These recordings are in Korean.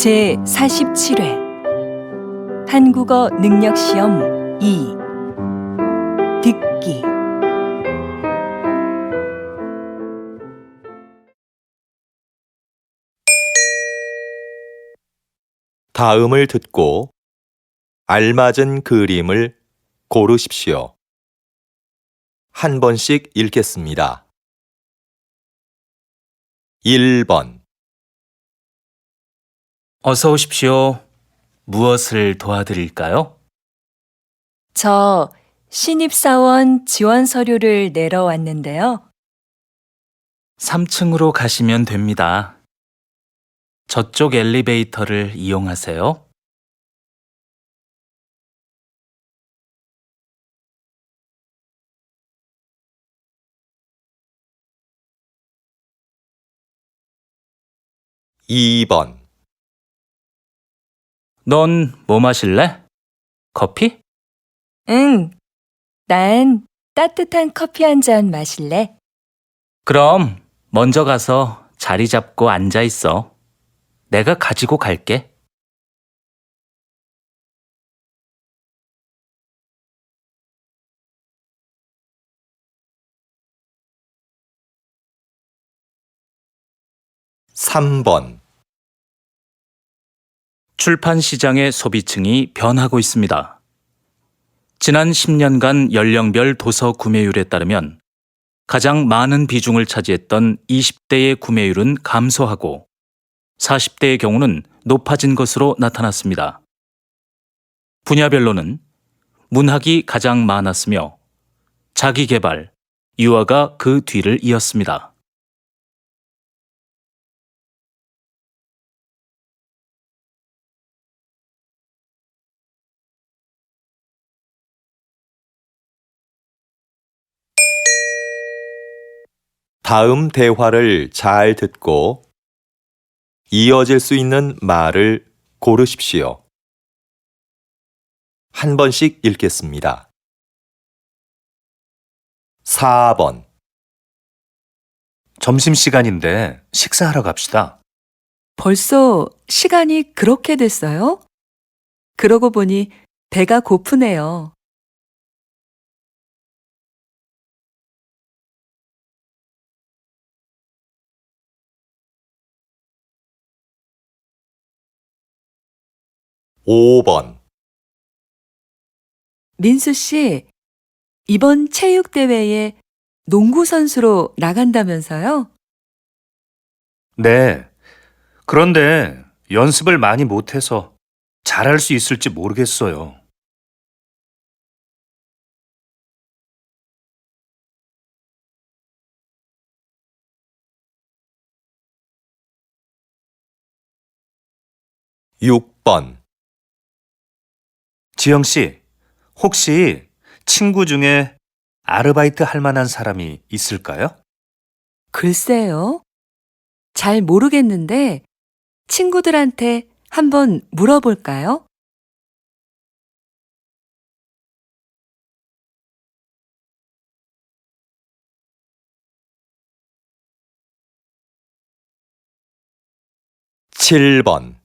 제47회 한국어 능력시험 2 듣기 다음을 듣고 알맞은 그림을 고르십시오. 한 번씩 읽겠습니다. 1번 어서 오십시오. 무엇을 도와드릴까요? 저 신입사원 지원 서류를 내러 왔는데요. 3층으로 가시면 됩니다. 저쪽 엘리베이터를 이용하세요. 2번 넌 뭐 마실래? 커피? 응, 난 따뜻한 커피 한 잔 마실래? 그럼 먼저 가서 자리 잡고 앉아 있어. 내가 가지고 갈게. 3번 출판 시장의 소비층이 변하고 있습니다. 지난 10년간 연령별 도서 구매율에 따르면 가장 많은 비중을 차지했던 20대의 구매율은 감소하고 40대의 경우는 높아진 것으로 나타났습니다. 분야별로는 문학이 가장 많았으며 자기계발, 유아가 그 뒤를 이었습니다. 다음 대화를 잘 듣고 이어질 수 있는 말을 고르십시오. 한 번씩 읽겠습니다. 4번 점심시간인데 식사하러 갑시다. 벌써 시간이 그렇게 됐어요? 그러고 보니 배가 고프네요. 5번 민수 씨, 이번 체육대회에 농구 선수로 나간다면서요? 네. 그런데 연습을 많이 못해서 잘할 수 있을지 모르겠어요. 6번 지영 씨, 혹시 친구 중에 아르바이트 할 만한 사람이 있을까요? 글쎄요. 잘 모르겠는데 친구들한테 한번 물어볼까요? 7번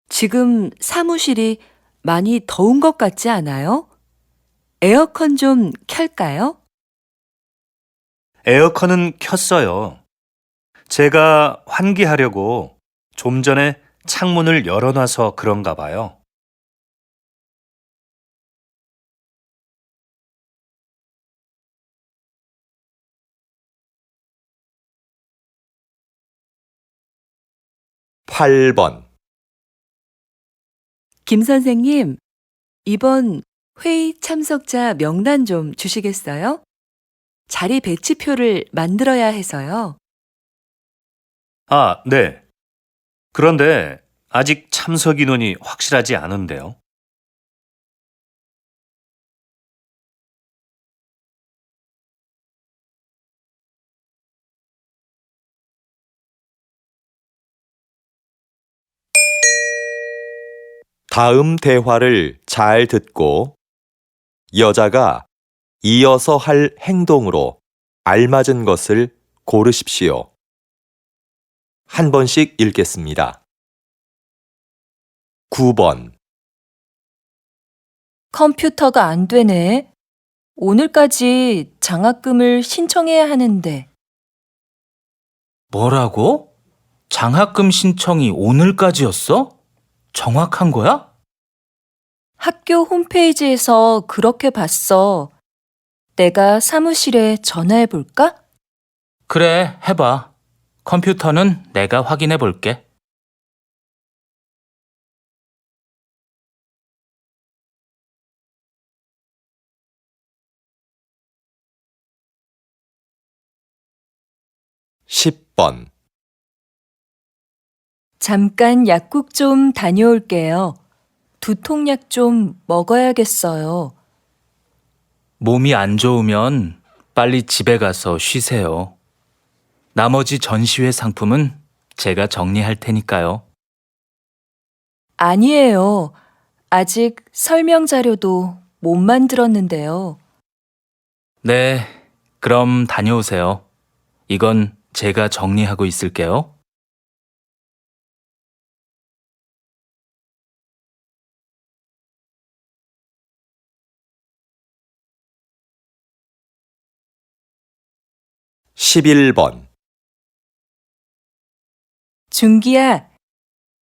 지금 사무실이 많이 더운 것 같지 않아요? 에어컨 좀 켤까요? 에어컨은 켰어요. 제가 환기하려고 좀 전에 창문을 열어놔서 그런가 봐요. 8번 김 선생님, 이번 회의 참석자 명단 좀 주시겠어요? 자리 배치표를 만들어야 해서요. 아, 네. 그런데 아직 참석 인원이 확실하지 않은데요. '다음 대화를 잘 듣고 여자가 이어서 할 행동으로 알맞은 것을 고르십시오. 한 번씩 읽겠습니다. 9번, 컴퓨터가 안 되네. 오늘까지 장학금을 신청해야 하는데. 뭐라고? 장학금 신청이 오늘까지였어? 정확한 거야? 학교 홈페이지에서 그렇게 봤어. 내가 사무실에 전화해 볼까? 그래, 해봐. 컴퓨터는 내가 확인해 볼게. 십 번 잠깐 약국 좀 다녀올게요. 두통약 좀 먹어야겠어요. 몸이 안 좋으면 빨리 집에 가서 쉬세요. 나머지 전시회 상품은 제가 정리할 테니까요. 아니에요. 아직 설명 자료도 못 만들었는데요. 네, 그럼 다녀오세요. 이건 제가 정리하고 있을게요. 십일 번 준기야,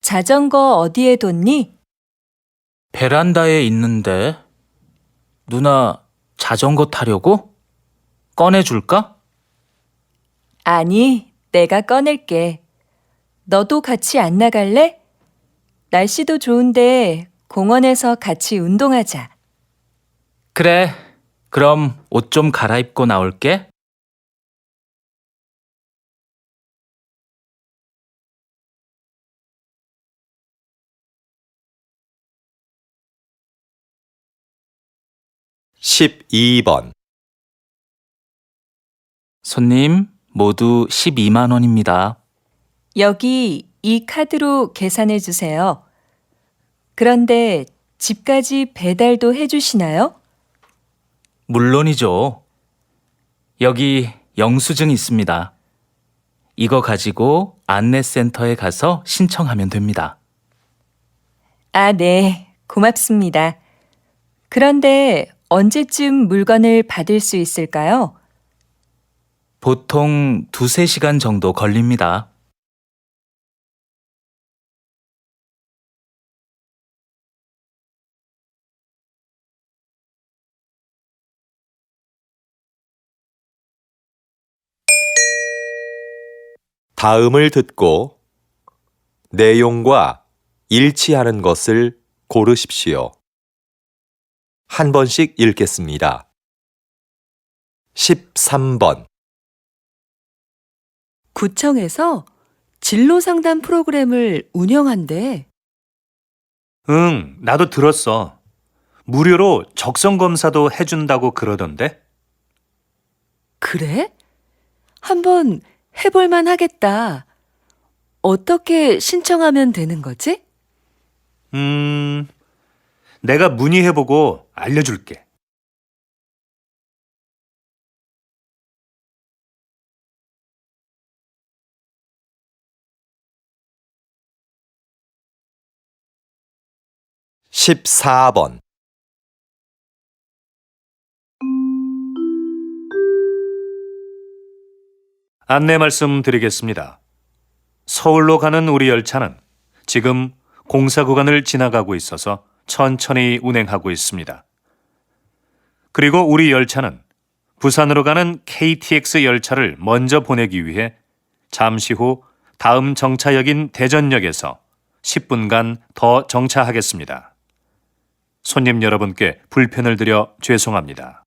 자전거 어디에 뒀니? 베란다에 있는데 누나 자전거 타려고? 꺼내줄까? 아니, 내가 꺼낼게. 너도 같이 안 나갈래? 날씨도 좋은데 공원에서 같이 운동하자. 그래, 그럼 옷 좀 갈아입고 나올게. 십이 번 손님, 모두 12만 원입니다. 여기 이 카드로 계산해 주세요. 그런데 집까지 배달도 해 주시나요? 물론이죠. 여기 영수증 있습니다. 이거 가지고 안내센터에 가서 신청하면 됩니다. 아, 네. 고맙습니다. 그런데 언제쯤 물건을 받을 수 있을까요? 보통 2~3시간 정도 걸립니다. 다음을 듣고 내용과 일치하는 것을 고르십시오. 한 번씩 읽겠습니다. 13번 구청에서 진로 상담 프로그램을 운영한대. 응, 나도 들었어. 무료로 적성 검사도 해준다고 그러던데? 그래? 한번 해볼만 하겠다. 어떻게 신청하면 되는 거지? 내가 문의해보고 알려줄게. 십사 번 안내 말씀드리겠습니다. 서울로 가는 우리 열차는 지금 공사 구간을 지나가고 있어서 천천히 운행하고 있습니다. 그리고 우리 열차는 부산으로 가는 KTX 열차를 먼저 보내기 위해 잠시 후 다음 정차역인 대전역에서 10분간 더 정차하겠습니다. 손님 여러분께 불편을 드려 죄송합니다.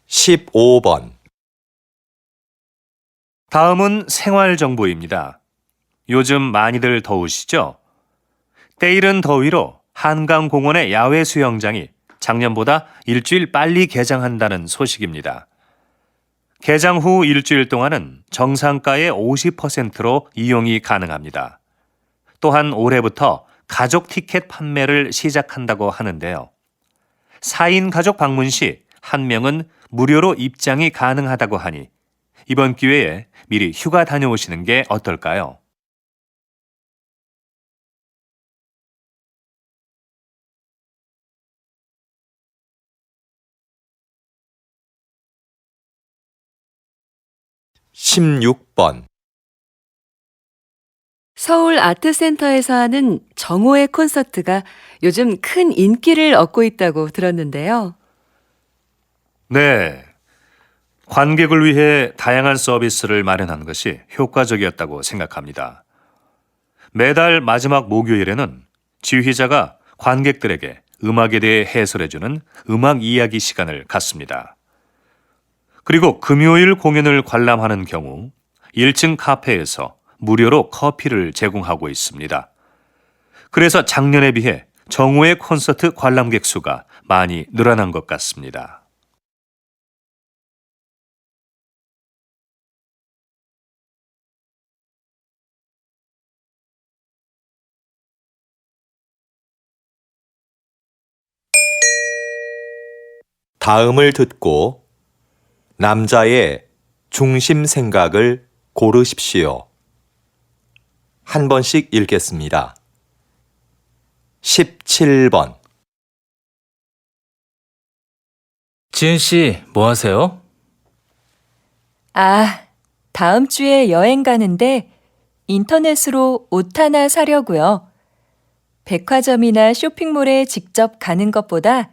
십오 번 다음은 생활정보입니다. 요즘 많이들 더우시죠? 때이른 더위로 한강공원의 야외 수영장이 작년보다 일주일 빨리 개장한다는 소식입니다. 개장 후 일주일 동안은 정상가의 50%로 이용이 가능합니다. 또한 올해부터 가족 티켓 판매를 시작한다고 하는데요. 4인 가족 방문 시 한 명은 무료로 입장이 가능하다고 하니 이번 기회에 미리 휴가 다녀오시는 게 어떨까요? 십육 번 서울 아트센터에서 하는 정오의 콘서트가 요즘 큰 인기를 얻고 있다고 들었는데요. 네. 관객을 위해 다양한 서비스를 마련한 것이 효과적이었다고 생각합니다. 매달 마지막 목요일에는 지휘자가 관객들에게 음악에 대해 해설해주는 음악 이야기 시간을 갖습니다. 그리고 금요일 공연을 관람하는 경우 1층 카페에서 무료로 커피를 제공하고 있습니다. 그래서 작년에 비해 정오의 콘서트 관람객 수가 많이 늘어난 것 같습니다. 다음을 듣고 남자의 중심 생각을 고르십시오. 한 번씩 읽겠습니다. 17번, 지은 씨, 뭐 하세요? 아, 다음 주에 여행 가는데 인터넷으로 옷 하나 사려고요. 백화점이나 쇼핑몰에 직접 가는 것보다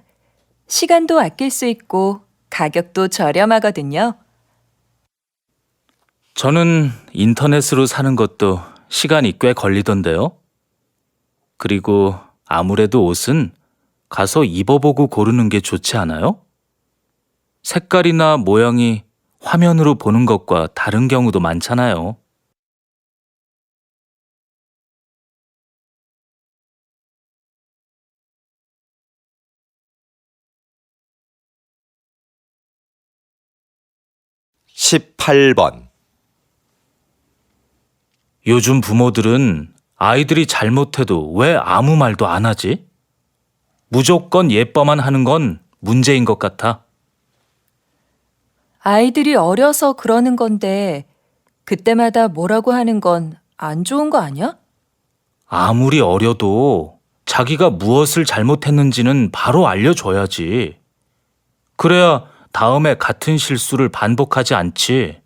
시간도 아낄 수 있고 가격도 저렴하거든요. 저는 인터넷으로 사는 것도 시간이 꽤 걸리던데요. 그리고 아무래도 옷은 가서 입어보고 고르는 게 좋지 않아요? 색깔이나 모양이 화면으로 보는 것과 다른 경우도 많잖아요. 십팔 번 요즘 부모들은 아이들이 잘못해도 왜 아무 말도 안 하지? 무조건 예뻐만 하는 건 문제인 것 같아. 아이들이 어려서 그러는 건데 그때마다 뭐라고 하는 건 안 좋은 거 아니야? 아무리 어려도 자기가 무엇을 잘못했는지는 바로 알려줘야지. 그래야 다음에 같은 실수를 반복하지 않지.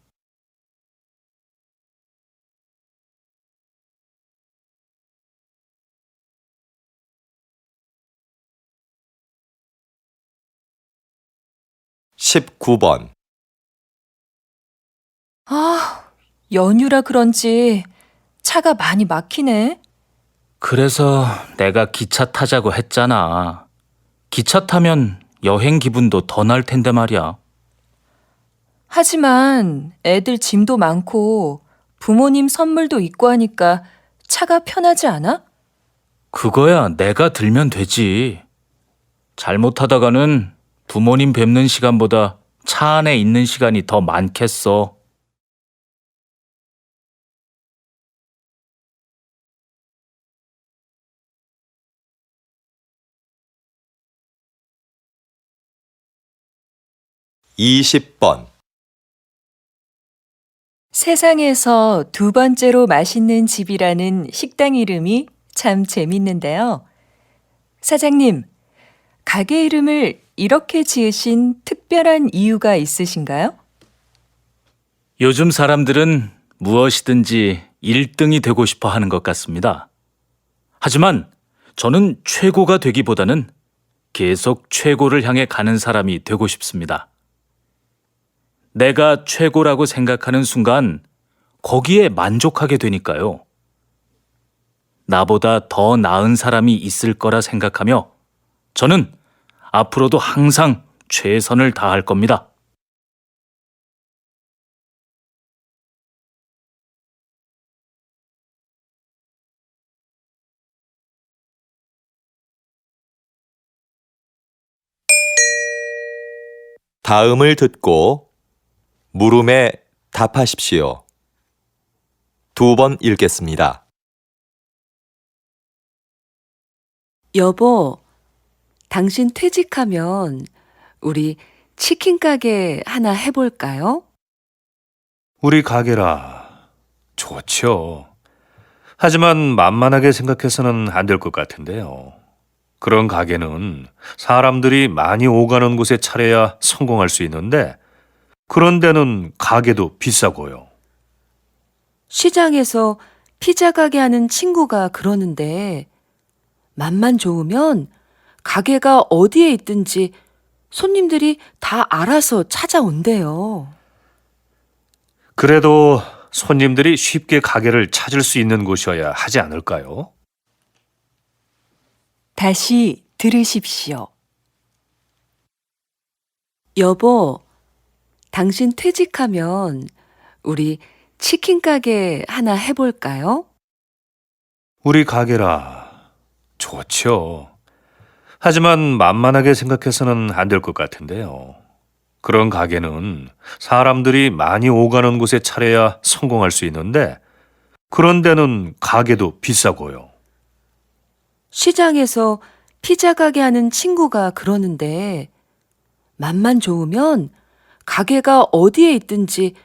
십구 번 아, 연휴라 그런지 차가 많이 막히네. 그래서 내가 기차 타자고 했잖아. 기차 타면 여행 기분도 더 날 텐데 말이야. 하지만 애들 짐도 많고 부모님 선물도 있고 하니까 차가 편하지 않아? 그거야 내가 들면 되지. 잘못하다가는 부모님 뵙는 시간보다 차 안에 있는 시간이 더 많겠어. 이십 번 세상에서 두 번째로 맛있는 집이라는 식당 이름이 참 재밌는데요. 사장님, 가게 이름을 이렇게 지으신 특별한 이유가 있으신가요? 요즘 사람들은 무엇이든지 1등이 되고 싶어 하는 것 같습니다. 하지만 저는 최고가 되기보다는 계속 최고를 향해 가는 사람이 되고 싶습니다. 내가 최고라고 생각하는 순간 거기에 만족하게 되니까요. 나보다 더 나은 사람이 있을 거라 생각하며 저는 앞으로도 항상 최선을 다할 겁니다. 다음을 듣고 물음에 답하십시오. 2번 읽겠습니다. 여보, 당신 퇴직하면 우리 치킨 가게 하나 해볼까요? 우리 가게라. 좋죠. 하지만 만만하게 생각해서는 안 될 것 같은데요. 그런 가게는 사람들이 많이 오가는 곳에 차려야 성공할 수 있는데 그런 데는 가게도 비싸고요. 시장에서 피자 가게 하는 친구가 그러는데 맛만 좋으면 가게가 어디에 있든지 손님들이 다 알아서 찾아온대요. 그래도 손님들이 쉽게 가게를 찾을 수 있는 곳이어야 하지 않을까요? 다시 들으십시오. 여보, 당신 퇴직하면 우리 치킨 가게 하나 해볼까요? 우리 가게라. 좋죠. 하지만 만만하게 생각해서는 안 될 것 같은데요. 그런 가게는 사람들이 많이 오가는 곳에 차려야 성공할 수 있는데 그런 데는 가게도 비싸고요. 시장에서 피자 가게 하는 친구가 그러는데 맛만 좋으면 가게가 어디에 있든지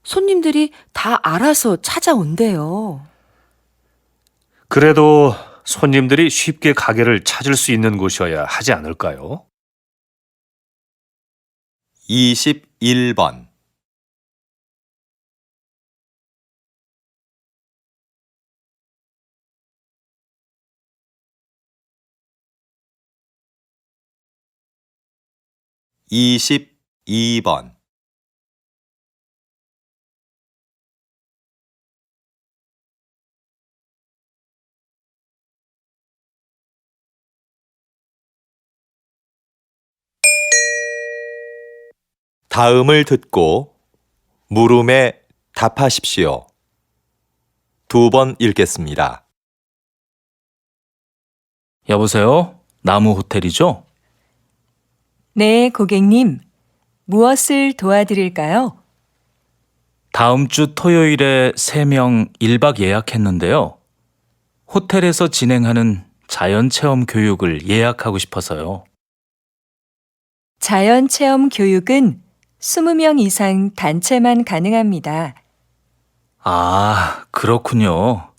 손님들이 다 알아서 찾아온대요. 그래도 손님들이 쉽게 가게를 찾을 수 있는 곳이어야 하지 않을까요? 21번. (22번) 다음을 듣고 물음에 답하십시오. 2번 읽겠습니다. 여보세요? 나무 호텔이죠? 네, 고객님. 무엇을 도와드릴까요? 다음 주 토요일에 3명 1박 예약했는데요. 호텔에서 진행하는 자연체험 교육을 예약하고 싶어서요. 자연체험 교육은 20명 이상 단체만 가능합니다. 아, 그렇군요.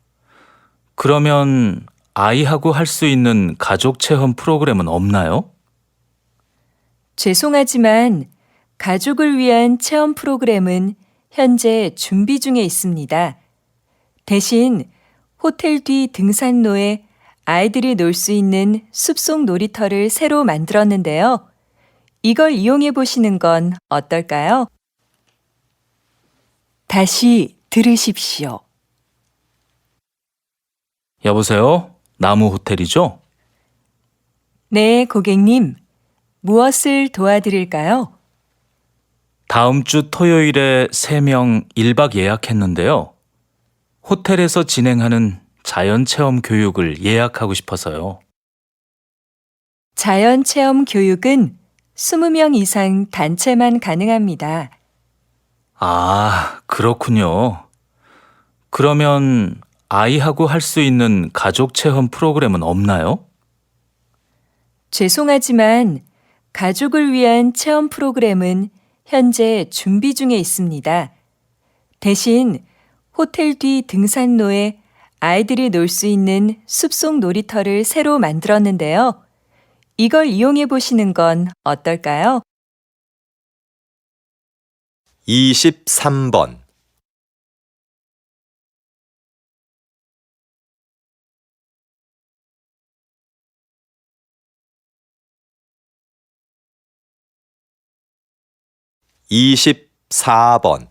그러면 아이하고 할 수 있는 가족 체험 프로그램은 없나요? 죄송하지만 가족을 위한 체험 프로그램은 현재 준비 중에 있습니다. 대신 호텔 뒤 등산로에 아이들이 놀 수 있는 숲속 놀이터를 새로 만들었는데요. 이걸 이용해 보시는 건 어떨까요? 다시 들으십시오. 여보세요? 나무 호텔이죠? 네, 고객님. 무엇을 도와드릴까요? 다음 주 토요일에 3명 1박 예약했는데요. 호텔에서 진행하는 자연체험 교육을 예약하고 싶어서요. 자연체험 교육은 20명 이상 단체만 가능합니다. 아, 그렇군요. 그러면 아이하고 할 수 있는 가족 체험 프로그램은 없나요? 죄송하지만 가족을 위한 체험 프로그램은 현재 준비 중에 있습니다. 대신 호텔 뒤 등산로에 아이들이 놀 수 있는 숲속 놀이터를 새로 만들었는데요. 이걸 이용해 보시는 건 어떨까요? 23번. (24번)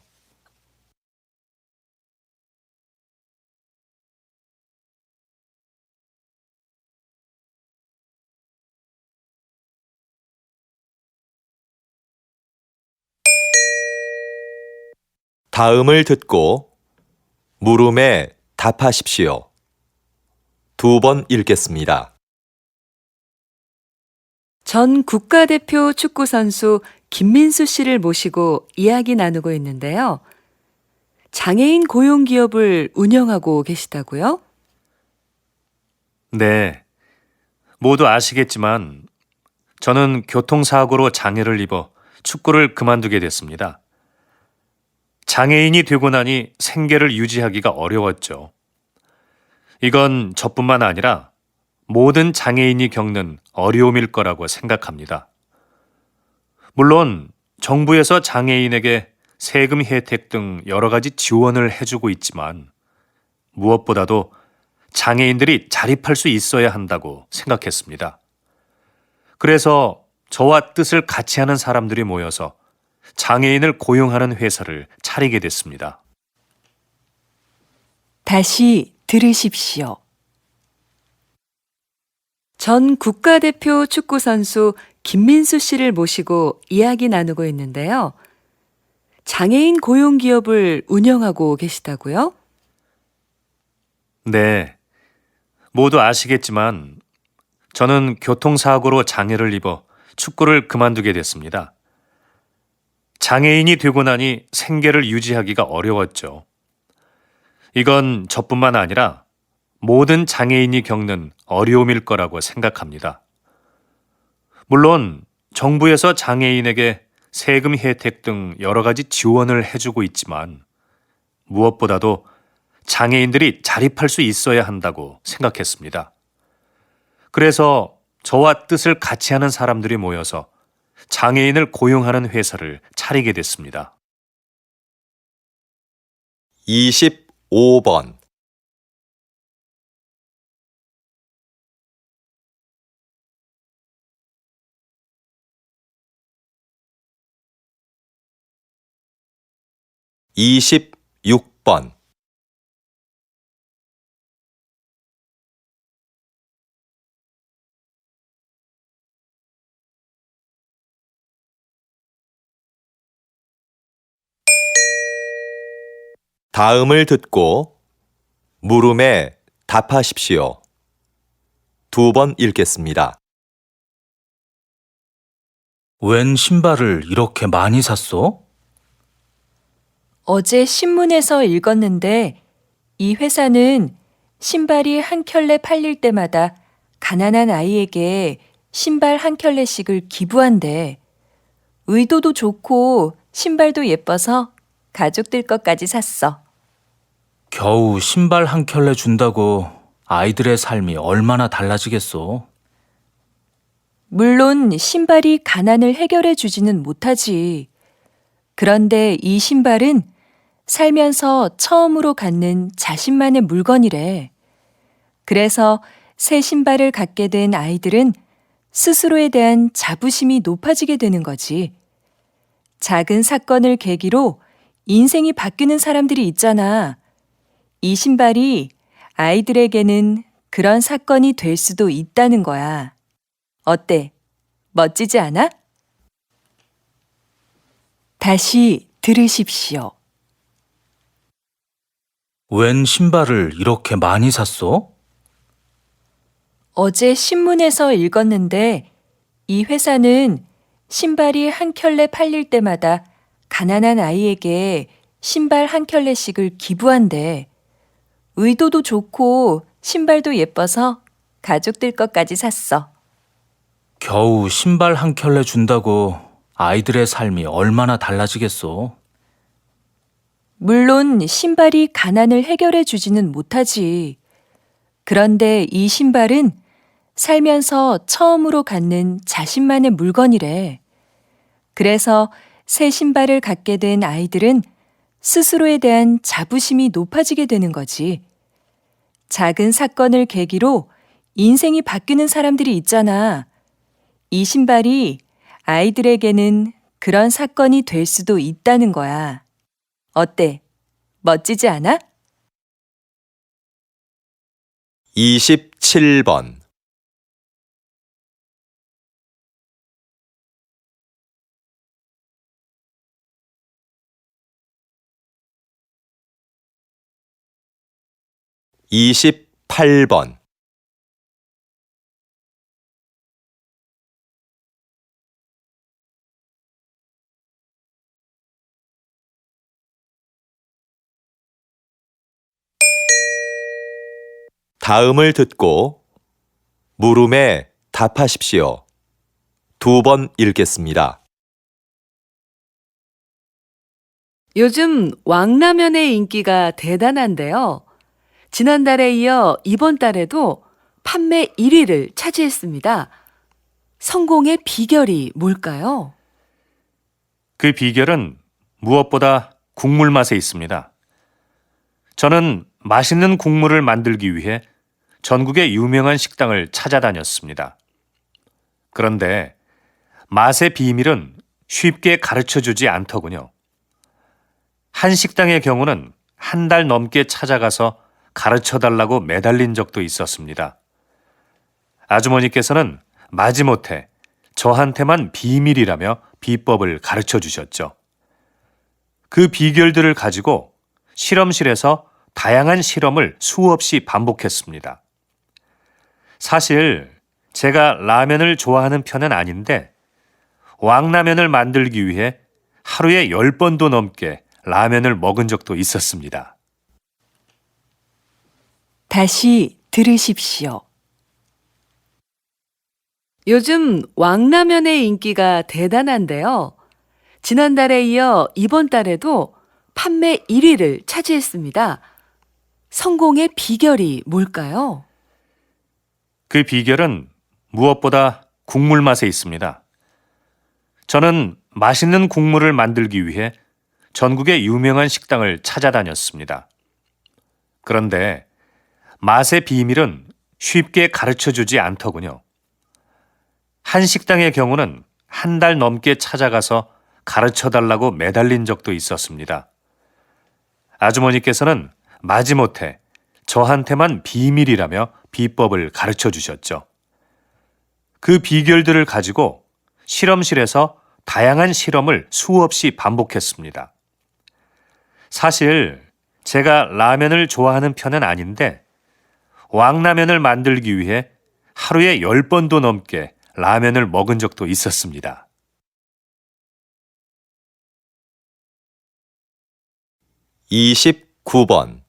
다음을 듣고 물음에 답하십시오. 2번 읽겠습니다. 전 국가대표 축구 선수 김민수 씨를 모시고 이야기 나누고 있는데요. 장애인 고용 기업을 운영하고 계시다고요? 네. 모두 아시겠지만 저는 교통사고로 장애를 입어 축구를 그만두게 됐습니다. 장애인이 되고 나니 생계를 유지하기가 어려웠죠. 이건 저뿐만 아니라 모든 장애인이 겪는 어려움일 거라고 생각합니다. 물론 정부에서 장애인에게 세금 혜택 등 여러 가지 지원을 해주고 있지만 무엇보다도 장애인들이 자립할 수 있어야 한다고 생각했습니다. 그래서 저와 뜻을 같이 하는 사람들이 모여서 장애인을 고용하는 회사를 차리게 됐습니다. 다시 들으십시오. 전 국가대표 축구 선수 김민수 씨를 모시고 이야기 나누고 있는데요. 장애인 고용 기업을 운영하고 계시다고요? 네. 모두 아시겠지만 저는 교통사고로 장애를 입어 축구를 그만두게 됐습니다. 장애인이 되고 나니 생계를 유지하기가 어려웠죠. 이건 저뿐만 아니라 모든 장애인이 겪는 어려움일 거라고 생각합니다. 물론 정부에서 장애인에게 세금 혜택 등 여러 가지 지원을 해주고 있지만 무엇보다도 장애인들이 자립할 수 있어야 한다고 생각했습니다. 그래서 저와 뜻을 같이 하는 사람들이 모여서 장애인을 고용하는 회사를 차리게 됐습니다. 25번. (26번) 다음을 듣고 물음에 답하십시오. 2번 읽겠습니다. 웬 신발을 이렇게 많이 샀어? 어제 신문에서 읽었는데 이 회사는 신발이 한 켤레 팔릴 때마다 가난한 아이에게 신발 한 켤레씩을 기부한대. 의도도 좋고 신발도 예뻐서 가족들 것까지 샀어. 겨우 신발 한 켤레 준다고 아이들의 삶이 얼마나 달라지겠어. 물론 신발이 가난을 해결해 주지는 못하지. 그런데 이 신발은 살면서 처음으로 갖는 자신만의 물건이래. 그래서 새 신발을 갖게 된 아이들은 스스로에 대한 자부심이 높아지게 되는 거지. 작은 사건을 계기로 인생이 바뀌는 사람들이 있잖아. 이 신발이 아이들에게는 그런 사건이 될 수도 있다는 거야. 어때? 멋지지 않아? 다시 들으십시오. 웬 신발을 이렇게 많이 샀어? 어제 신문에서 읽었는데 이 회사는 신발이 한 켤레 팔릴 때마다 가난한 아이에게 신발 한 켤레씩을 기부한대. 의도도 좋고 신발도 예뻐서 가족들 것까지 샀어. 겨우 신발 한 켤레 준다고 아이들의 삶이 얼마나 달라지겠어. 물론 신발이 가난을 해결해 주지는 못하지. 그런데 이 신발은 살면서 처음으로 갖는 자신만의 물건이래. 그래서 새 신발을 갖게 된 아이들은 스스로에 대한 자부심이 높아지게 되는 거지. 작은 사건을 계기로 인생이 바뀌는 사람들이 있잖아. 이 신발이 아이들에게는 그런 사건이 될 수도 있다는 거야. 어때? 멋지지 않아? 27번. (28번) 다음을 듣고 물음에 답하십시오. 2번 읽겠습니다. 요즘 왕라면의 인기가 대단한데요. 지난달에 이어 이번 달에도 판매 1위를 차지했습니다. 성공의 비결이 뭘까요? 그 비결은 무엇보다 국물 맛에 있습니다. 저는 맛있는 국물을 만들기 위해 전국의 유명한 식당을 찾아다녔습니다. 그런데 맛의 비밀은 쉽게 가르쳐주지 않더군요. 한 식당의 경우는 한 달 넘게 찾아가서 가르쳐달라고 매달린 적도 있었습니다. 아주머니께서는 마지못해 저한테만 비밀이라며 비법을 가르쳐 주셨죠. 그 비결들을 가지고 실험실에서 다양한 실험을 수없이 반복했습니다. 사실 제가 라면을 좋아하는 편은 아닌데 왕라면을 만들기 위해 하루에 10번도 넘게 라면을 먹은 적도 있었습니다. 다시 들으십시오. 요즘 왕라면의 인기가 대단한데요. 지난달에 이어 이번 달에도 판매 1위를 차지했습니다. 성공의 비결이 뭘까요? 그 비결은 무엇보다 국물 맛에 있습니다. 저는 맛있는 국물을 만들기 위해 전국의 유명한 식당을 찾아다녔습니다. 그런데 맛의 비밀은 쉽게 가르쳐주지 않더군요. 한 식당의 경우는 한 달 넘게 찾아가서 가르쳐달라고 매달린 적도 있었습니다. 아주머니께서는 마지못해 저한테만 비밀이라며 비법을 가르쳐 주셨죠. 그 비결들을 가지고 실험실에서 다양한 실험을 수없이 반복했습니다. 사실 제가 라면을 좋아하는 편은 아닌데 왕라면을 만들기 위해 하루에 10번도 넘게 라면을 먹은 적도 있었습니다. (29번)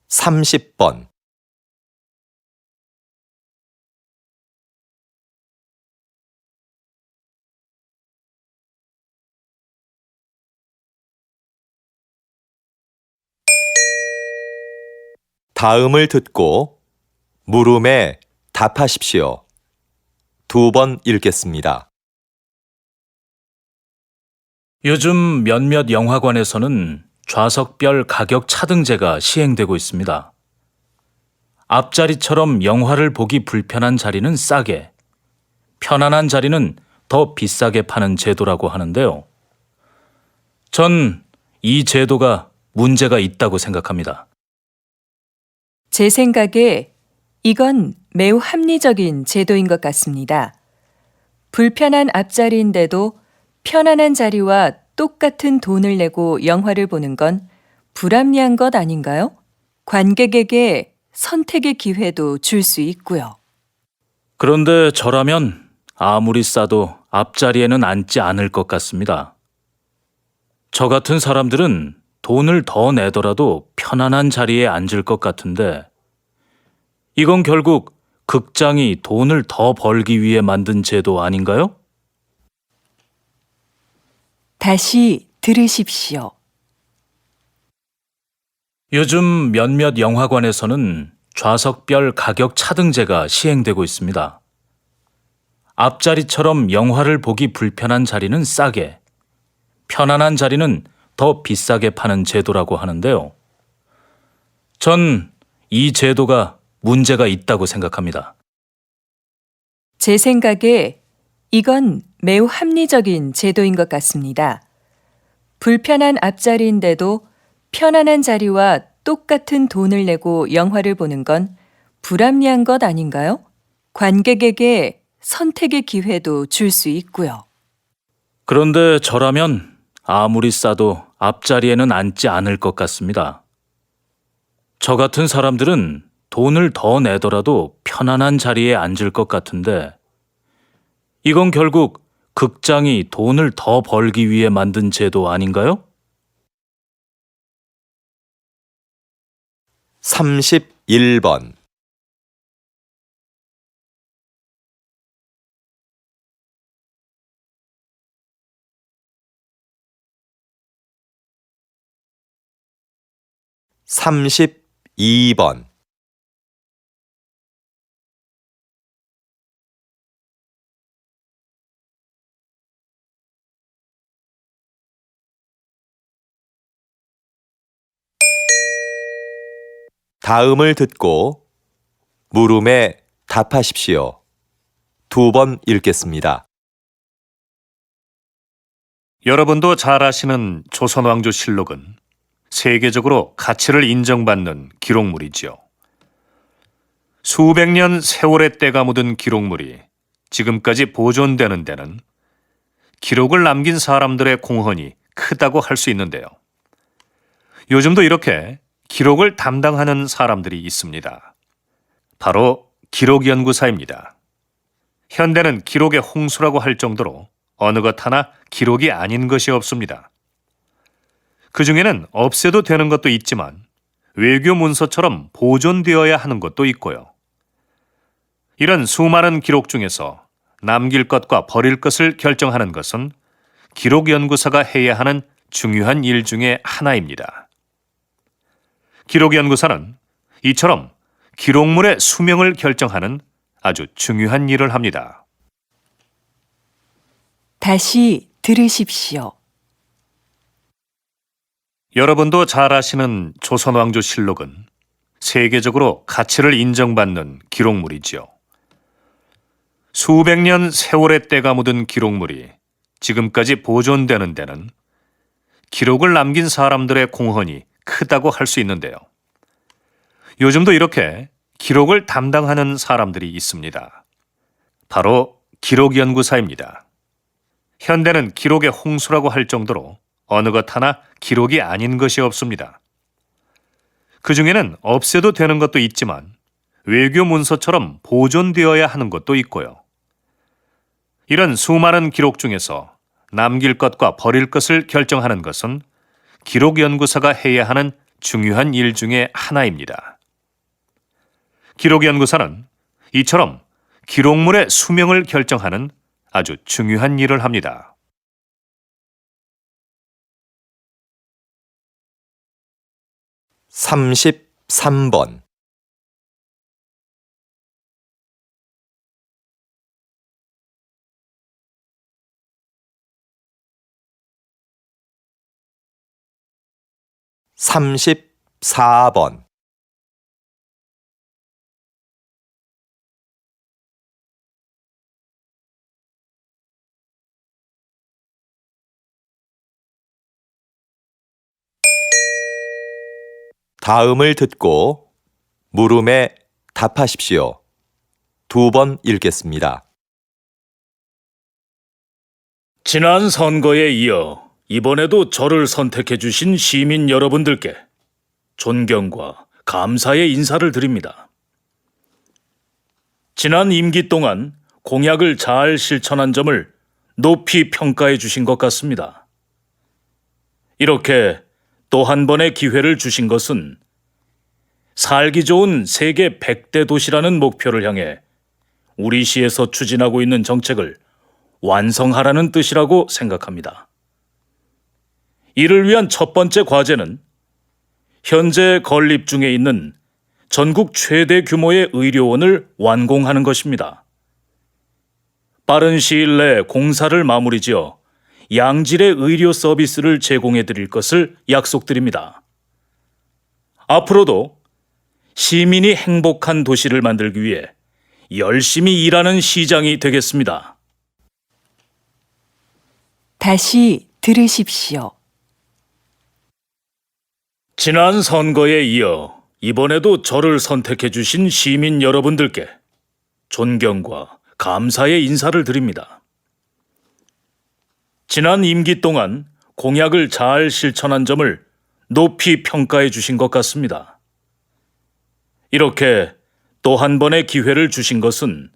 (30번) 다음을 듣고 물음에 답하십시오. 2번 읽겠습니다. 요즘 몇몇 영화관에서는 좌석별 가격 차등제가 시행되고 있습니다. 앞자리처럼 영화를 보기 불편한 자리는 싸게, 편안한 자리는 더 비싸게 파는 제도라고 하는데요. 전 이 제도가 문제가 있다고 생각합니다. 제 생각에 이건 매우 합리적인 제도인 것 같습니다. 불편한 앞자리인데도 편안한 자리와 똑같은 돈을 내고 영화를 보는 건 불합리한 것 아닌가요? 관객에게 선택의 기회도 줄 수 있고요. 그런데 저라면 아무리 싸도 앞자리에는 앉지 않을 것 같습니다. 저 같은 사람들은 돈을 더 내더라도 편안한 자리에 앉을 것 같은데 이건 결국 극장이 돈을 더 벌기 위해 만든 제도 아닌가요? 다시 들으십시오. 요즘 몇몇 영화관에서는 좌석별 가격 차등제가 시행되고 있습니다. 앞자리처럼 영화를 보기 불편한 자리는 싸게, 편안한 자리는 더 비싸게 파는 제도라고 하는데요. 전 이 제도가 문제가 있다고 생각합니다. 제 생각에 이건 매우 합리적인 제도인 것 같습니다. 불편한 앞자리인데도 편안한 자리와 똑같은 돈을 내고 영화를 보는 건 불합리한 것 아닌가요? 관객에게 선택의 기회도 줄 수 있고요. 그런데 저라면 아무리 싸도 앞자리에는 앉지 않을 것 같습니다. 저 같은 사람들은 돈을 더 내더라도 편안한 자리에 앉을 것 같은데 이건 결국 극장이 돈을 더 벌기 위해 만든 제도 아닌가요? 31번, 32번, '다음을 듣고 물음에 답하십시오. 2번 읽겠습니다. 여러분도 잘 아시는 조선왕조실록은 세계적으로 가치를 인정받는 기록물이지요. 수백 년 세월의 때가 묻은 기록물이 지금까지 보존되는 데는 기록을 남긴 사람들의 공헌이 크다고 할 수 있는데요. 요즘도 이렇게 기록을 담당하는 사람들이 있습니다. 바로 기록연구사입니다. 현대는 기록의 홍수라고 할 정도로 어느 것 하나 기록이 아닌 것이 없습니다. 그 중에는 없애도 되는 것도 있지만 외교 문서처럼 보존되어야 하는 것도 있고요. 이런 수많은 기록 중에서 남길 것과 버릴 것을 결정하는 것은 기록연구사가 해야 하는 중요한 일 중에 하나입니다. 기록연구사는 이처럼 기록물의 수명을 결정하는 아주 중요한 일을 합니다. 다시 들으십시오. 여러분도 잘 아시는 조선왕조실록은 세계적으로 가치를 인정받는 기록물이지요. 수백 년 세월의 때가 묻은 기록물이 지금까지 보존되는 데는 기록을 남긴 사람들의 공헌이 크다고 할 수 있는데요. 요즘도 이렇게 기록을 담당하는 사람들이 있습니다. 바로 기록연구사입니다. 현대는 기록의 홍수라고 할 정도로 어느 것 하나 기록이 아닌 것이 없습니다. 그 중에는 없애도 되는 것도 있지만 외교 문서처럼 보존되어야 하는 것도 있고요. 이런 수많은 기록 중에서 남길 것과 버릴 것을 결정하는 것은 기록연구사가 해야 하는 중요한 일 중에 하나입니다. 기록연구사는 이처럼 기록물의 수명을 결정하는 아주 중요한 일을 합니다. 33번, 34번, '다음을 듣고 물음에 답하십시오. 2번 읽겠습니다. 지난 선거에 이어 이번에도 저를 선택해 주신 시민 여러분들께 존경과 감사의 인사를 드립니다. 지난 임기 동안 공약을 잘 실천한 점을 높이 평가해 주신 것 같습니다. 이렇게 또 한 번의 기회를 주신 것은 살기 좋은 세계 100대 도시라는 목표를 향해 우리 시에서 추진하고 있는 정책을 완성하라는 뜻이라고 생각합니다. 이를 위한 첫 번째 과제는 현재 건립 중에 있는 전국 최대 규모의 의료원을 완공하는 것입니다. 빠른 시일 내 공사를 마무리 지어 양질의 의료 서비스를 제공해 드릴 것을 약속드립니다. 앞으로도 시민이 행복한 도시를 만들기 위해 열심히 일하는 시장이 되겠습니다. 다시 들으십시오. 지난 선거에 이어 이번에도 저를 선택해 주신 시민 여러분들께 존경과 감사의 인사를 드립니다. 지난 임기 동안 공약을 잘 실천한 점을 높이 평가해 주신 것 같습니다. 이렇게 또 한 번의 기회를 주신 것은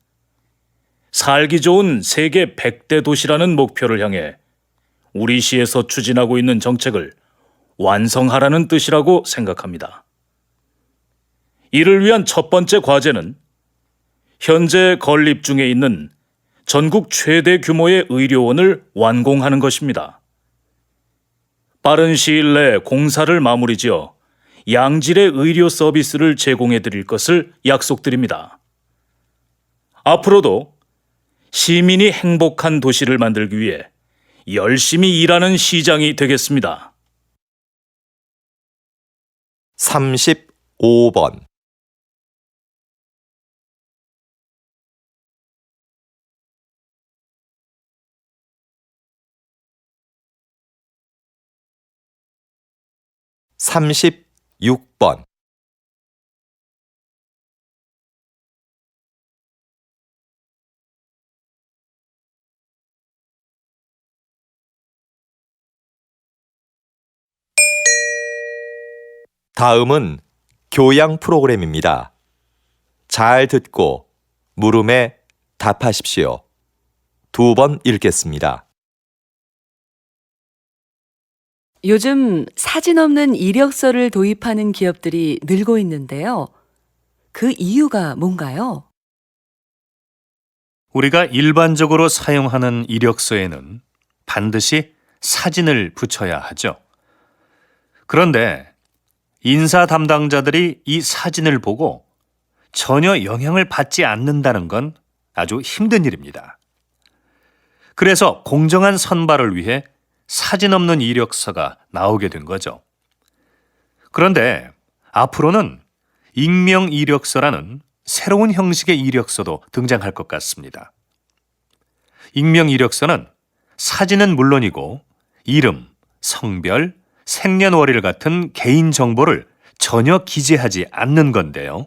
살기 좋은 세계 100대 도시라는 목표를 향해 우리 시에서 추진하고 있는 정책을 완성하라는 뜻이라고 생각합니다. 이를 위한 첫 번째 과제는 현재 건립 중에 있는 전국 최대 규모의 의료원을 완공하는 것입니다. 빠른 시일 내 공사를 마무리지어 양질의 의료 서비스를 제공해 드릴 것을 약속드립니다. 앞으로도 시민이 행복한 도시를 만들기 위해 열심히 일하는 시장이 되겠습니다. 35번 36번 다음은 교양 프로그램입니다. 잘 듣고 물음에 답하십시오. 2번 읽겠습니다. 요즘 사진 없는 이력서를 도입하는 기업들이 늘고 있는데요. 그 이유가 뭔가요? 우리가 일반적으로 사용하는 이력서에는 반드시 사진을 붙여야 하죠. 그런데 인사 담당자들이 이 사진을 보고 전혀 영향을 받지 않는다는 건 아주 힘든 일입니다. 그래서 공정한 선발을 위해 사진 없는 이력서가 나오게 된 거죠. 그런데 앞으로는 익명 이력서라는 새로운 형식의 이력서도 등장할 것 같습니다. 익명 이력서는 사진은 물론이고 이름, 성별, 생년월일 같은 개인 정보를 전혀 기재하지 않는 건데요.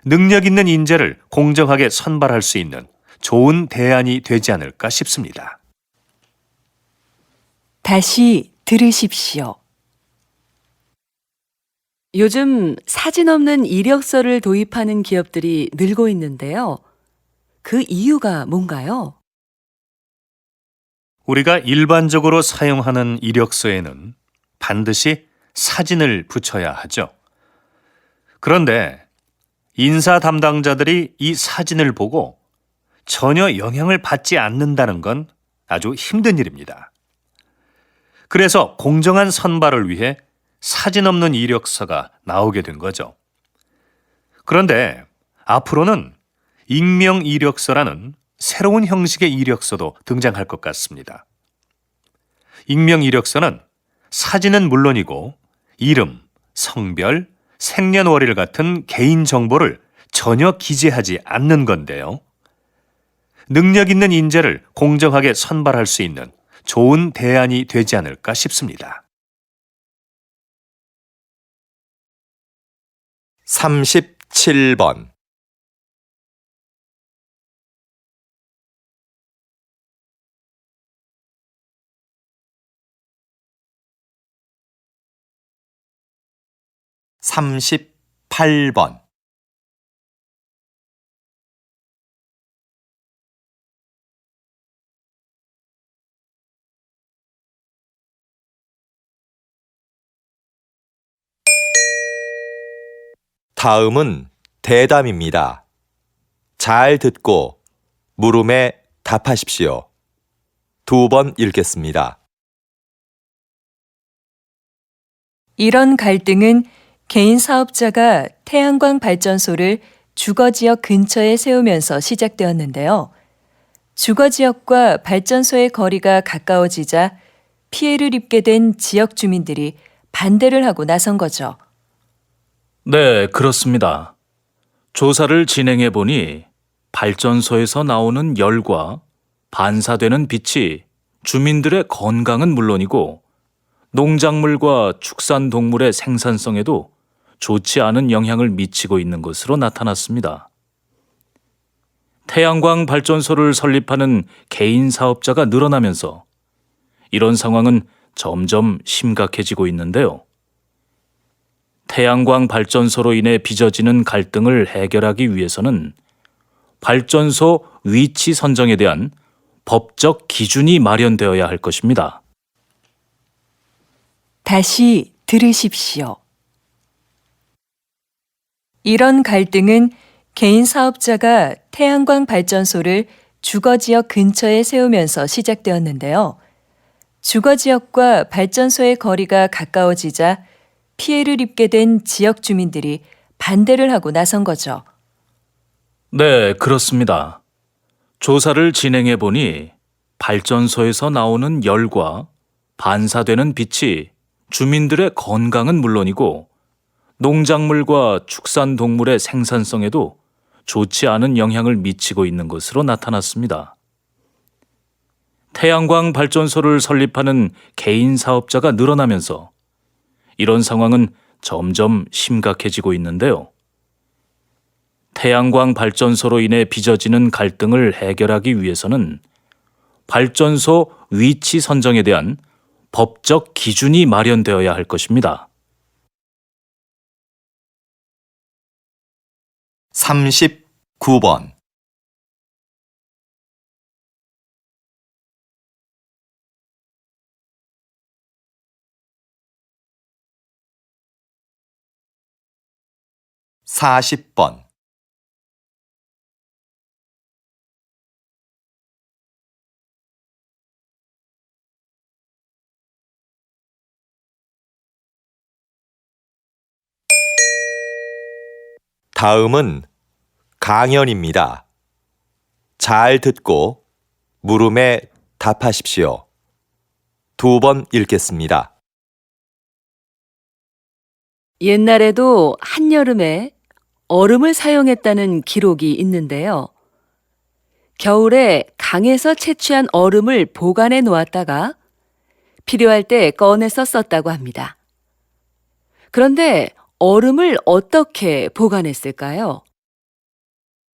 능력 있는 인재를 공정하게 선발할 수 있는 좋은 대안이 되지 않을까 싶습니다. 다시 들으십시오. 요즘 사진 없는 이력서를 도입하는 기업들이 늘고 있는데요. 그 이유가 뭔가요? 우리가 일반적으로 사용하는 이력서에는 반드시 사진을 붙여야 하죠. 그런데 인사 담당자들이 이 사진을 보고 전혀 영향을 받지 않는다는 건 아주 힘든 일입니다. 그래서 공정한 선발을 위해 사진 없는 이력서가 나오게 된 거죠. 그런데 앞으로는 익명 이력서라는 새로운 형식의 이력서도 등장할 것 같습니다. 익명 이력서는 사진은 물론이고 이름, 성별, 생년월일 같은 개인 정보를 전혀 기재하지 않는 건데요. 능력 있는 인재를 공정하게 선발할 수 있는 좋은 대안이 되지 않을까 싶습니다. 37번 38번 '다음은 대담입니다. 잘 듣고 물음에 답하십시오. 2번 읽겠습니다. 이런 갈등은 개인 사업자가 태양광 발전소를 주거지역 근처에 세우면서 시작되었는데요. 주거지역과 발전소의 거리가 가까워지자 피해를 입게 된 지역 주민들이 반대를 하고 나선 거죠. 네, 그렇습니다. 조사를 진행해 보니 발전소에서 나오는 열과 반사되는 빛이 주민들의 건강은 물론이고 농작물과 축산동물의 생산성에도 좋지 않은 영향을 미치고 있는 것으로 나타났습니다. 태양광 발전소를 설립하는 개인 사업자가 늘어나면서 이런 상황은 점점 심각해지고 있는데요. 태양광 발전소로 인해 빚어지는 갈등을 해결하기 위해서는 발전소 위치 선정에 대한 법적 기준이 마련되어야 할 것입니다. 다시 들으십시오. 이런 갈등은 개인 사업자가 태양광 발전소를 주거지역 근처에 세우면서 시작되었는데요. 주거지역과 발전소의 거리가 가까워지자 피해를 입게 된 지역 주민들이 반대를 하고 나선 거죠. 네, 그렇습니다. 조사를 진행해 보니 발전소에서 나오는 열과 반사되는 빛이 주민들의 건강은 물론이고 농작물과 축산동물의 생산성에도 좋지 않은 영향을 미치고 있는 것으로 나타났습니다. 태양광 발전소를 설립하는 개인 사업자가 늘어나면서 이런 상황은 점점 심각해지고 있는데요. 태양광 발전소로 인해 빚어지는 갈등을 해결하기 위해서는 발전소 위치 선정에 대한 법적 기준이 마련되어야 할 것입니다. 39번. (40번) '다음은 강연입니다. 잘 듣고 물음에 답하십시오. 2번 읽겠습니다. 옛날에도 한여름에 얼음을 사용했다는 기록이 있는데요. 겨울에 강에서 채취한 얼음을 보관해 놓았다가 필요할 때 꺼내서 썼다고 합니다. 그런데 얼음을 어떻게 보관했을까요?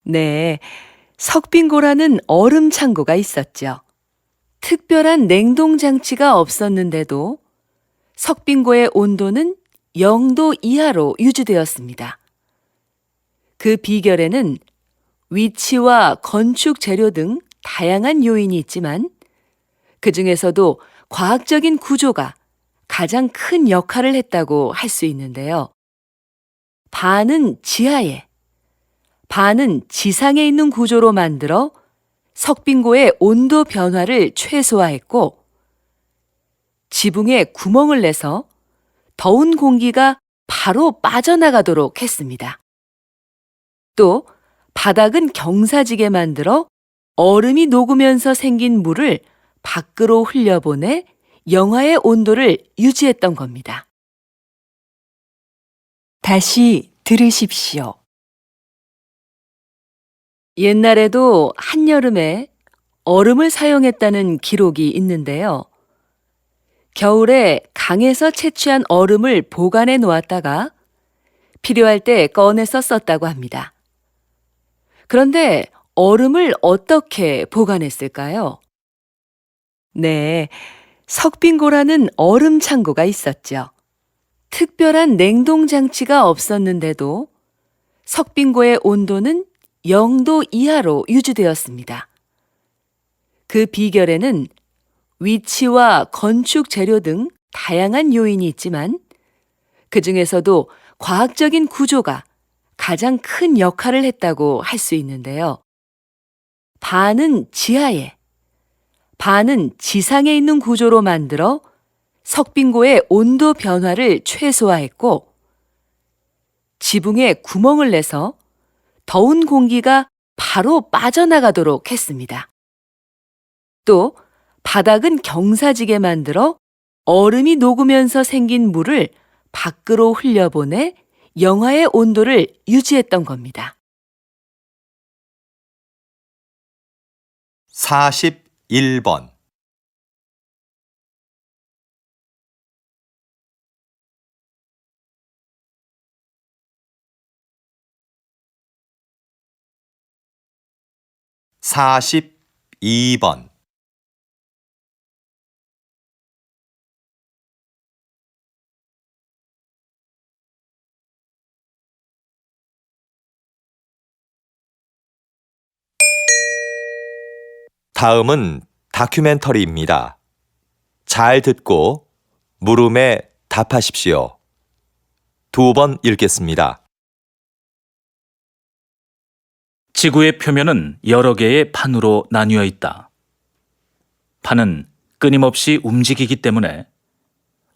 네, 석빙고라는 얼음 창고가 있었죠. 특별한 냉동 장치가 없었는데도 석빙고의 온도는 0도 이하로 유지되었습니다. 그 비결에는 위치와 건축 재료 등 다양한 요인이 있지만 그 중에서도 과학적인 구조가 가장 큰 역할을 했다고 할 수 있는데요. 반은 지하에, 반은 지상에 있는 구조로 만들어 석빙고의 온도 변화를 최소화했고 지붕에 구멍을 내서 더운 공기가 바로 빠져나가도록 했습니다. 또 바닥은 경사지게 만들어 얼음이 녹으면서 생긴 물을 밖으로 흘려보내 영하의 온도를 유지했던 겁니다. 다시 들으십시오. 옛날에도 한여름에 얼음을 사용했다는 기록이 있는데요. 겨울에 강에서 채취한 얼음을 보관해 놓았다가 필요할 때 꺼내서 썼다고 합니다. 그런데 얼음을 어떻게 보관했을까요? 네, 석빙고라는 얼음 창고가 있었죠. 특별한 냉동 장치가 없었는데도 석빙고의 온도는 0도 이하로 유지되었습니다. 그 비결에는 위치와 건축 재료 등 다양한 요인이 있지만 그 중에서도 과학적인 구조가 가장 큰 역할을 했다고 할 수 있는데요. 반은 지하에, 반은 지상에 있는 구조로 만들어 석빙고의 온도 변화를 최소화했고 지붕에 구멍을 내서 더운 공기가 바로 빠져나가도록 했습니다. 또 바닥은 경사지게 만들어 얼음이 녹으면서 생긴 물을 밖으로 흘려보내 영하의 온도를 유지했던 겁니다. 41번. 42번. 다음은 다큐멘터리입니다. 잘 듣고 물음에 답하십시오. 2번 읽겠습니다. 지구의 표면은 여러 개의 판으로 나뉘어 있다. 판은 끊임없이 움직이기 때문에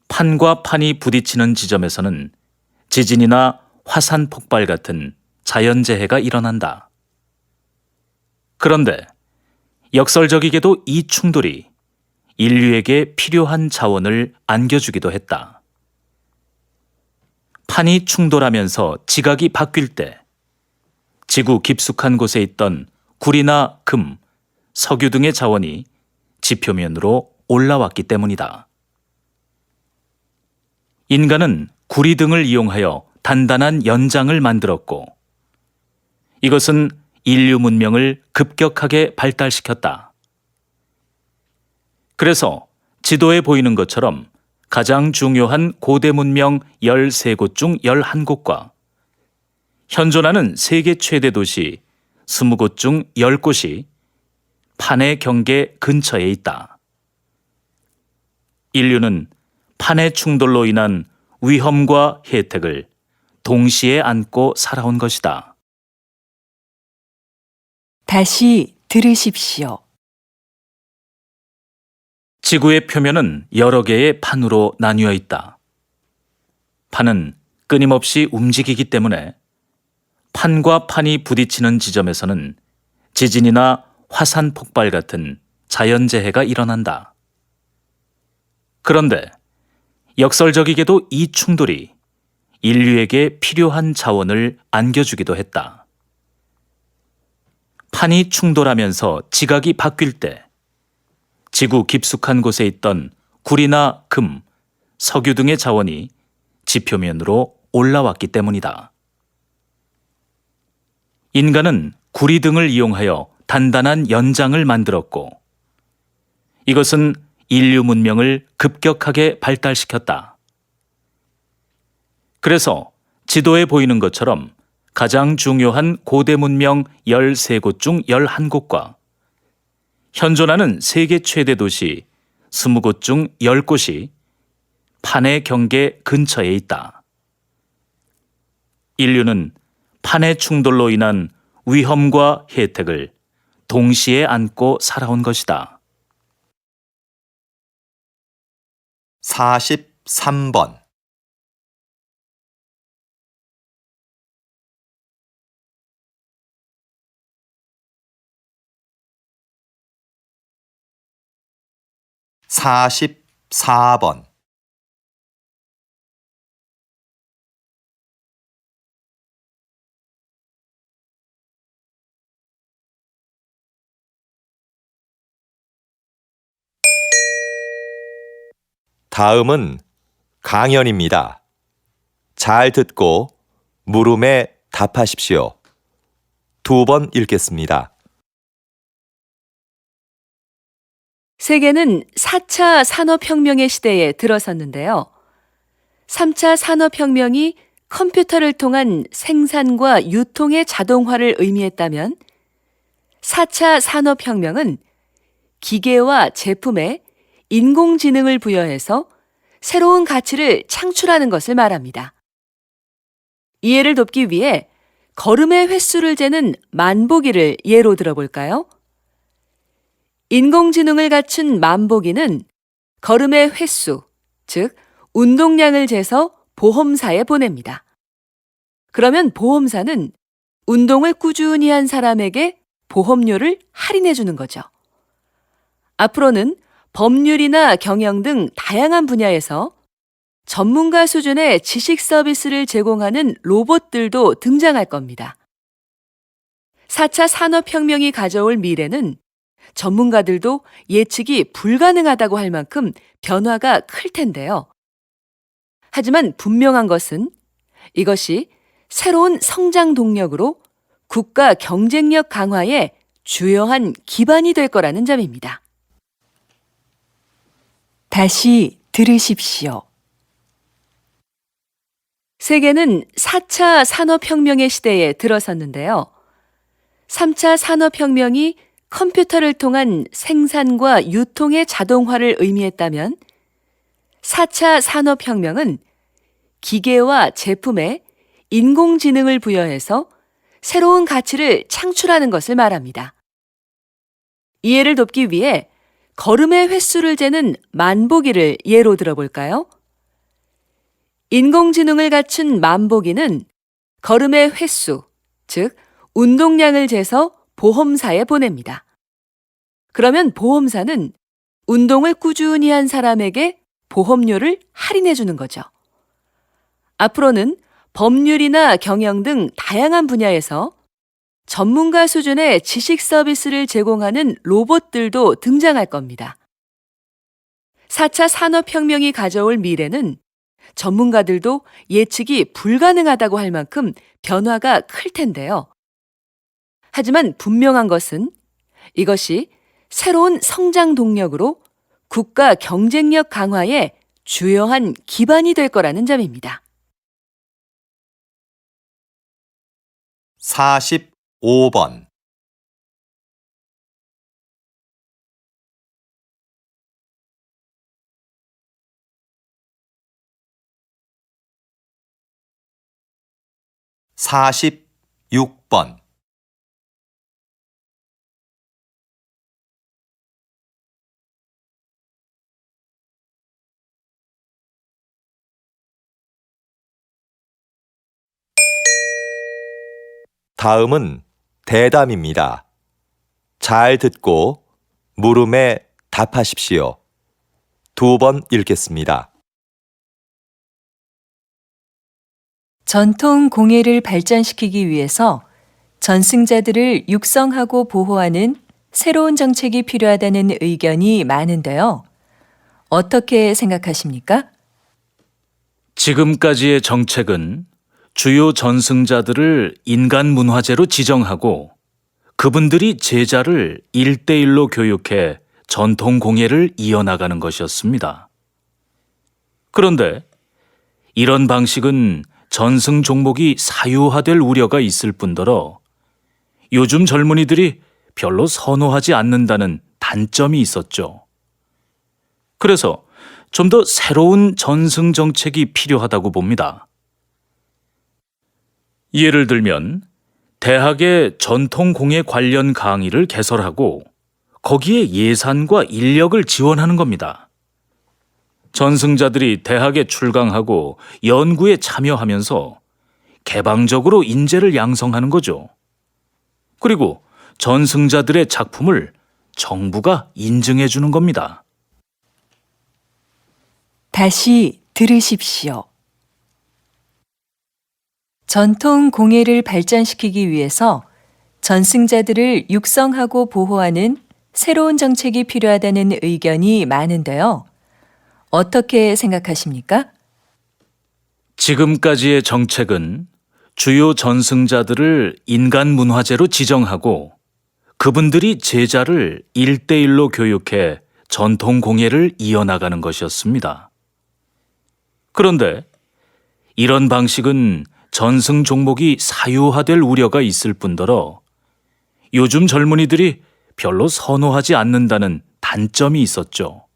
판과 판이 부딪히는 지점에서는 지진이나 화산 폭발 같은 자연재해가 일어난다. 그런데 역설적이게도 이 충돌이 인류에게 필요한 자원을 안겨주기도 했다. 판이 충돌하면서 지각이 바뀔 때 지구 깊숙한 곳에 있던 구리나 금, 석유 등의 자원이 지표면으로 올라왔기 때문이다. 인간은 구리 등을 이용하여 단단한 연장을 만들었고 이것은 인류 문명을 급격하게 발달시켰다. 그래서 지도에 보이는 것처럼 가장 중요한 고대 문명 13곳 중 11곳과 현존하는 세계 최대 도시 20곳 중 10곳이 판의 경계 근처에 있다. 인류는 판의 충돌로 인한 위험과 혜택을 동시에 안고 살아온 것이다. 다시 들으십시오. 지구의 표면은 여러 개의 판으로 나뉘어 있다. 판은 끊임없이 움직이기 때문에 판과 판이 부딪히는 지점에서는 지진이나 화산 폭발 같은 자연재해가 일어난다. 그런데 역설적이게도 이 충돌이 인류에게 필요한 자원을 안겨주기도 했다. 판이 충돌하면서 지각이 바뀔 때 지구 깊숙한 곳에 있던 구리나 금, 석유 등의 자원이 지표면으로 올라왔기 때문이다. 인간은 구리 등을 이용하여 단단한 연장을 만들었고 이것은 인류 문명을 급격하게 발달시켰다. 그래서 지도에 보이는 것처럼 가장 중요한 고대 문명 13곳 중 11곳과 현존하는 세계 최대 도시 20곳 중 10곳이 판의 경계 근처에 있다. 인류는 판의 충돌로 인한 위험과 혜택을 동시에 안고 살아온 것이다. 43번 44번 다음은 강연입니다. 잘 듣고 물음에 답하십시오. 2번 읽겠습니다. 세계는 4차 산업혁명의 시대에 들어섰는데요. 3차 산업혁명이 컴퓨터를 통한 생산과 유통의 자동화를 의미했다면 4차 산업혁명은 기계와 제품에 인공지능을 부여해서 새로운 가치를 창출하는 것을 말합니다. 이해를 돕기 위해 걸음의 횟수를 재는 만보기를 예로 들어볼까요? 인공지능을 갖춘 만보기는 걸음의 횟수, 즉 운동량을 재서 보험사에 보냅니다. 그러면 보험사는 운동을 꾸준히 한 사람에게 보험료를 할인해 주는 거죠. 앞으로는 법률이나 경영 등 다양한 분야에서 전문가 수준의 지식 서비스를 제공하는 로봇들도 등장할 겁니다. 4차 산업혁명이 가져올 미래는 전문가들도 예측이 불가능하다고 할 만큼 변화가 클 텐데요. 하지만 분명한 것은 이것이 새로운 성장 동력으로 국가 경쟁력 강화에 주요한 기반이 될 거라는 점입니다. 다시 들으십시오. 세계는 4차 산업혁명의 시대에 들어섰는데요. 3차 산업혁명이 컴퓨터를 통한 생산과 유통의 자동화를 의미했다면 4차 산업혁명은 기계와 제품에 인공지능을 부여해서 새로운 가치를 창출하는 것을 말합니다. 이해를 돕기 위해 걸음의 횟수를 재는 만보기를 예로 들어볼까요? 인공지능을 갖춘 만보기는 걸음의 횟수, 즉 운동량을 재서 보험사에 보냅니다. 그러면 보험사는 운동을 꾸준히 한 사람에게 보험료를 할인해 주는 거죠. 앞으로는 법률이나 경영 등 다양한 분야에서 전문가 수준의 지식 서비스를 제공하는 로봇들도 등장할 겁니다. 4차 산업혁명이 가져올 미래는 전문가들도 예측이 불가능하다고 할 만큼 변화가 클 텐데요. 하지만 분명한 것은 이것이 새로운 성장 동력으로 국가 경쟁력 강화에 주요한 기반이 될 거라는 점입니다. 45번. 46번. '다음은 대담입니다. 잘 듣고 물음에 답하십시오. 2번 읽겠습니다. 전통 공예를 발전시키기 위해서 전승자들을 육성하고 보호하는 새로운 정책이 필요하다는 의견이 많은데요. 어떻게 생각하십니까? 지금까지의 정책은 주요 전승자들을 인간 문화재로 지정하고 그분들이 제자를 1대1로 교육해 전통 공예를 이어나가는 것이었습니다. 그런데 이런 방식은 전승 종목이 사유화될 우려가 있을 뿐더러 요즘 젊은이들이 별로 선호하지 않는다는 단점이 있었죠. 그래서 좀 더 새로운 전승 정책이 필요하다고 봅니다. 예를 들면 대학의 전통 공예 관련 강의를 개설하고 거기에 예산과 인력을 지원하는 겁니다. 전승자들이 대학에 출강하고 연구에 참여하면서 개방적으로 인재를 양성하는 거죠. 그리고 전승자들의 작품을 정부가 인증해 주는 겁니다. 다시 들으십시오. 전통 공예를 발전시키기 위해서 전승자들을 육성하고 보호하는 새로운 정책이 필요하다는 의견이 많은데요. 어떻게 생각하십니까? 지금까지의 정책은 주요 전승자들을 인간 문화재로 지정하고 그분들이 제자를 1대1로 교육해 전통 공예를 이어나가는 것이었습니다. 그런데 이런 방식은 전승 종목이 사유화될 우려가 있을 뿐더러 요즘 젊은이들이 별로 선호하지 않는다는 단점이 있었죠.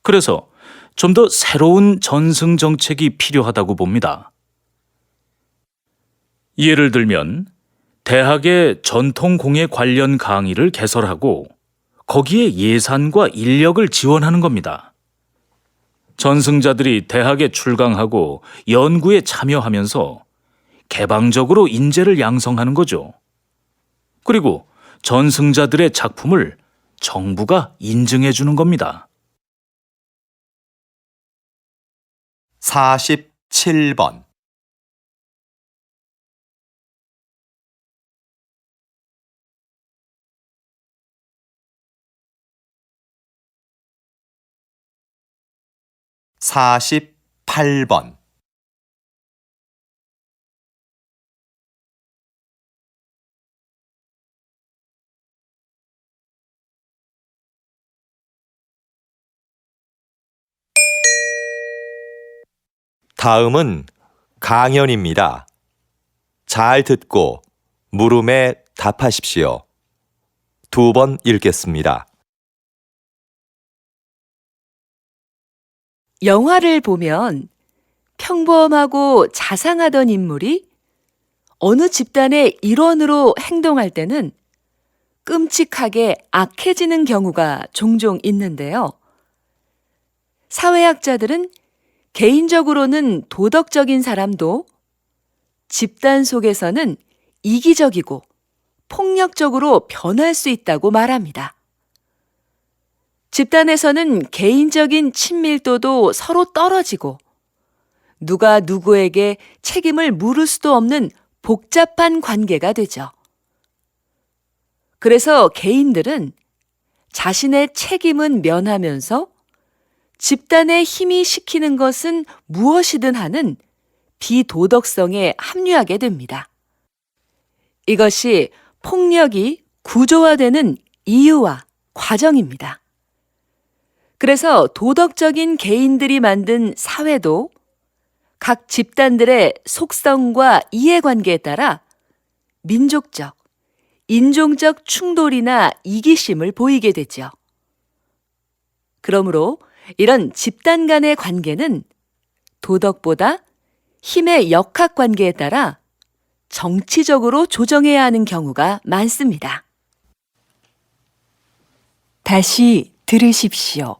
그래서 좀 더 새로운 전승 정책이 필요하다고 봅니다. 예를 들면 대학의 전통 공예 관련 강의를 개설하고 거기에 예산과 인력을 지원하는 겁니다. 전승자들이 대학에 출강하고 연구에 참여하면서 개방적으로 인재를 양성하는 거죠. 그리고 전승자들의 작품을 정부가 인증해 주는 겁니다. 47번. 48번. '다음은 강연입니다. 잘 듣고 물음에 답하십시오. 2번 읽겠습니다. 영화를 보면 평범하고 자상하던 인물이 어느 집단의 일원으로 행동할 때는 끔찍하게 악해지는 경우가 종종 있는데요. 사회학자들은 개인적으로는 도덕적인 사람도 집단 속에서는 이기적이고 폭력적으로 변할 수 있다고 말합니다. 집단에서는 개인적인 친밀도도 서로 떨어지고 누가 누구에게 책임을 물을 수도 없는 복잡한 관계가 되죠. 그래서 개인들은 자신의 책임은 면하면서 집단의 힘이 시키는 것은 무엇이든 하는 비도덕성에 합류하게 됩니다. 이것이 폭력이 구조화되는 이유와 과정입니다. 그래서 도덕적인 개인들이 만든 사회도 각 집단들의 속성과 이해관계에 따라 민족적, 인종적 충돌이나 이기심을 보이게 되죠. 그러므로 이런 집단 간의 관계는 도덕보다 힘의 역학관계에 따라 정치적으로 조정해야 하는 경우가 많습니다. 다시 들으십시오.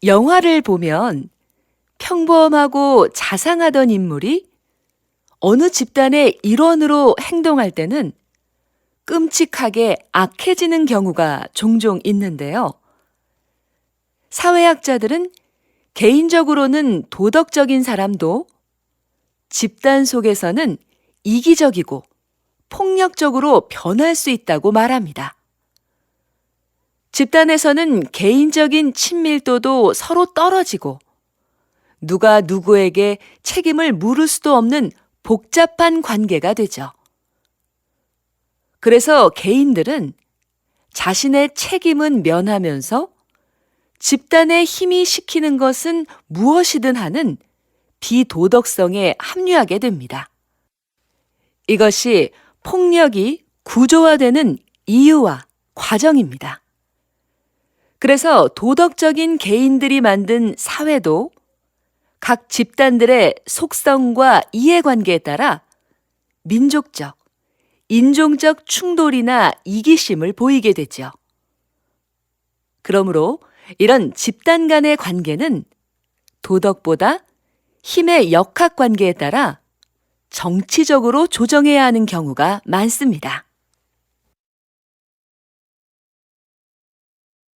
영화를 보면 평범하고 자상하던 인물이 어느 집단의 일원으로 행동할 때는 끔찍하게 악해지는 경우가 종종 있는데요. 사회학자들은 개인적으로는 도덕적인 사람도 집단 속에서는 이기적이고 폭력적으로 변할 수 있다고 말합니다. 집단에서는 개인적인 친밀도도 서로 떨어지고 누가 누구에게 책임을 물을 수도 없는 복잡한 관계가 되죠. 그래서 개인들은 자신의 책임은 면하면서 집단의 힘이 시키는 것은 무엇이든 하는 비도덕성에 합류하게 됩니다. 이것이 폭력이 구조화되는 이유와 과정입니다. 그래서 도덕적인 개인들이 만든 사회도 각 집단들의 속성과 이해관계에 따라 민족적, 인종적 충돌이나 이기심을 보이게 되죠. 그러므로 이런 집단 간의 관계는 도덕보다 힘의 역학관계에 따라 정치적으로 조정해야 하는 경우가 많습니다.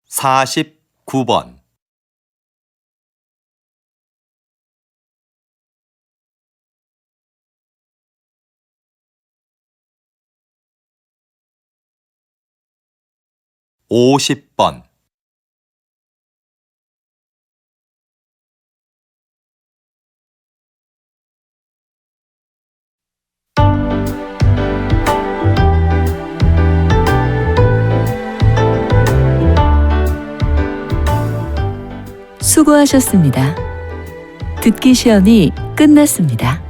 49번 (50번) 수고하셨습니다. 듣기 시험이 끝났습니다.